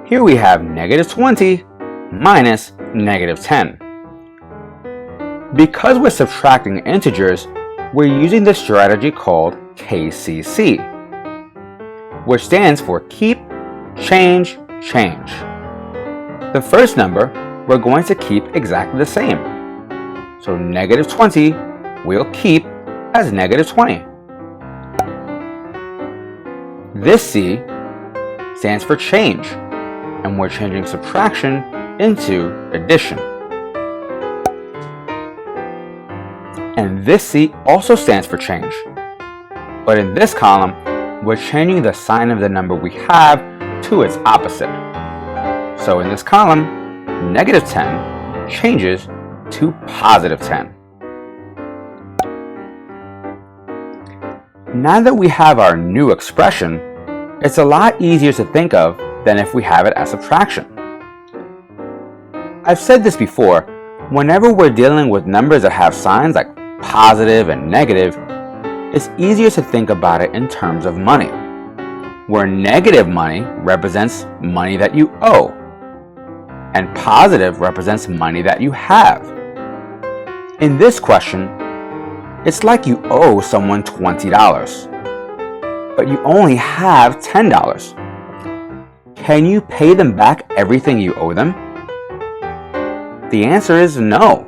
Here we have negative 20 minus negative 10. Because we're subtracting integers, we're using the strategy called KCC, which stands for keep, change, change. The first number we're going to keep exactly the same. So negative 20 we'll keep as negative 20. This C stands for change, and we're changing subtraction into addition. And this C also stands for change, but in this column, we're changing the sign of the number we have to its opposite. So in this column, negative 10 changes to positive 10. Now that we have our new expression, it's a lot easier to think of than if we have it as subtraction. I've said this before, whenever we're dealing with numbers that have signs like positive and negative, it's easier to think about it in terms of money, where negative money represents money that you owe, and positive represents money that you have. In this question, it's like you owe someone $20, but you only have $10. Can you pay them back everything you owe them? The answer is no.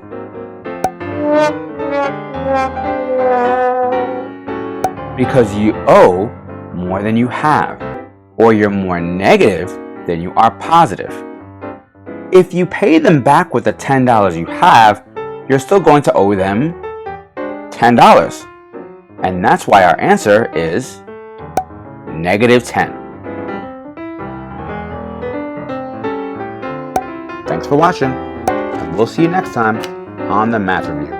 Because you owe more than you have, or you're more negative than you are positive. If you pay them back with the $10 you have, you're still going to owe them $10. And that's why our answer is negative 10. Thanks for watching, and we'll see you next time on the Math Review.